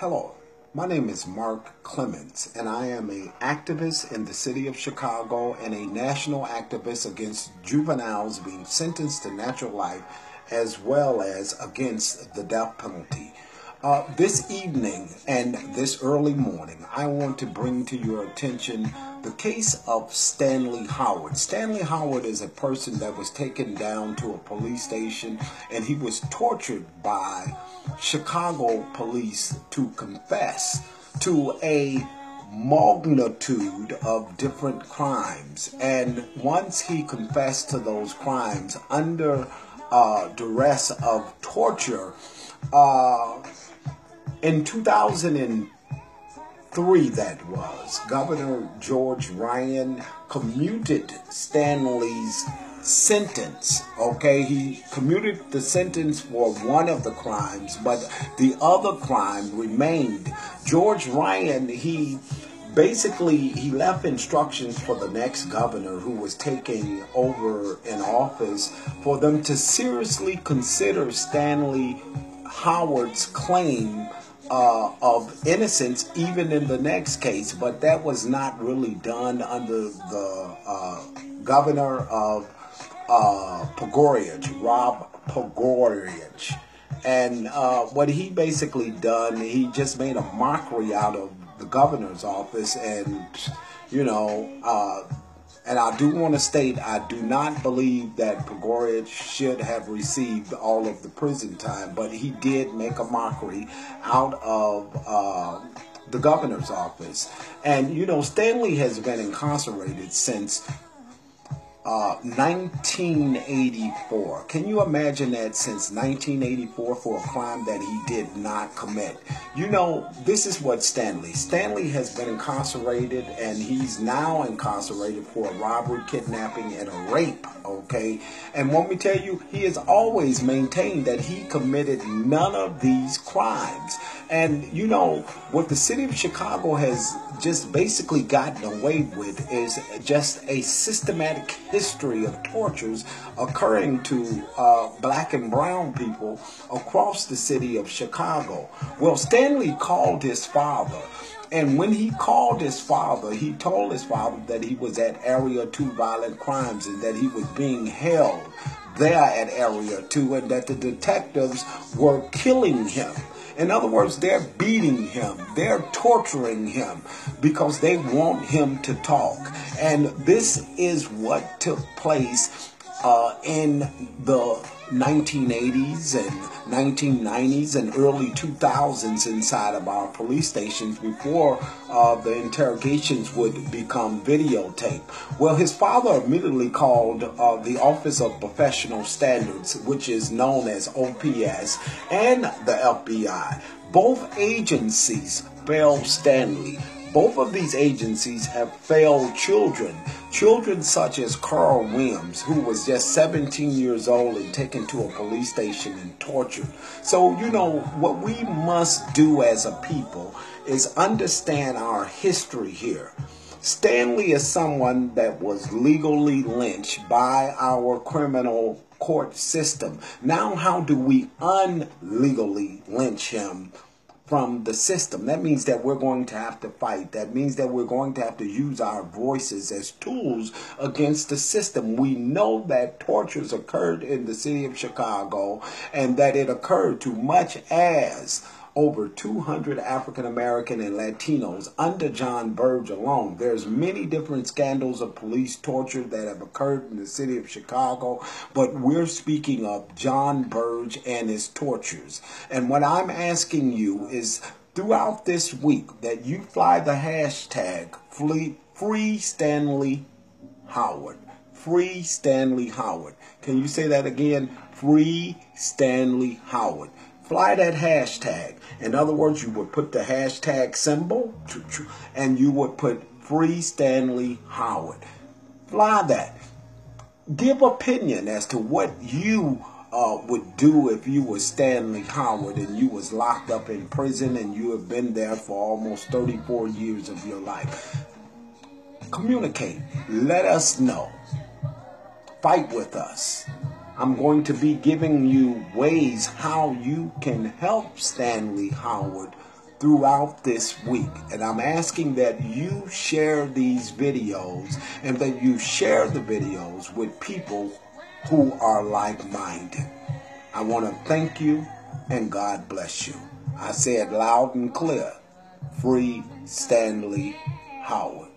Hello, my name is Mark Clements, and I am an activist in the city of Chicago and a national activist against juveniles being sentenced to natural life as well as against the death penalty. This evening and this early morning, I want to bring to your attention the case of Stanley Howard. Stanley Howard is a person that was taken down to a police station and he was tortured by Chicago police to confess to a multitude of different crimes. And once he confessed to those crimes under duress of torture, in 2003, that was, Governor George Ryan commuted Stanley's sentence. Okay, he commuted the sentence for one of the crimes, but the other crime remained. George Ryan, he left instructions for the next governor who was taking over in office for them to seriously consider Stanley Howard's claim of innocence even in the next case, but that was not really done under the governor of Rob Pogorich. And what he basically done, he just made a mockery out of the governor's office. And and I do want to state, I do not believe that Pogorich should have received all of the prison time, but he did make a mockery out of the governor's office. And, Stanley has been incarcerated since 1984. Can you imagine that? Since 1984 for a crime that he did not commit. This is what Stanley has been incarcerated, and he's now incarcerated for a robbery, kidnapping, and a rape. Okay, and let me tell you, he has always maintained that he committed none of these crimes. And what the city of Chicago has just basically gotten away with is just a systematic history of tortures occurring to black and brown people across the city of Chicago. Well, Stanley called his father, and when he called his father, he told his father that he was at Area 2 Violent Crimes and that he was being held there at Area 2 and that the detectives were killing him. In other words, they're beating him, they're torturing him because they want him to talk. And this is what took place in the 1980s and 1990s and early 2000s inside of our police stations before the interrogations would become videotaped. Well, his father immediately called the Office of Professional Standards, which is known as OPS, and the FBI. Both agencies failed Stanley. Both of these agencies have failed children such as Carl Williams, who was just 17 years old and taken to a police station and tortured. So, what we must do as a people is understand our history here. Stanley is someone that was legally lynched by our criminal court system. Now, how do we unlegally lynch him from the system? That means that we're going to have to fight. That means that we're going to have to use our voices as tools against the system. We know that tortures occurred in the city of Chicago and that it occurred to much as over 200 African American and Latinos under Jon Byrne alone. There's many different scandals of police torture that have occurred in the city of Chicago, but we're speaking of Jon Byrne and his tortures. And what I'm asking you is throughout this week that you fly the hashtag Free Stanley Howard. Free Stanley Howard. Can you say that again? Free Stanley Howard. Fly that hashtag. In other words, you would put the hashtag symbol and you would put Free Stanley Howard. Fly that. Give opinion as to what you would do if you were Stanley Howard and you was locked up in prison and you have been there for almost 34 years of your life. Communicate. Let us know. Fight with us. I'm going to be giving you ways how you can help Stanley Howard throughout this week. And I'm asking that you share these videos and that you share the videos with people who are like-minded. I want to thank you and God bless you. I say it loud and clear. Free Stanley Howard.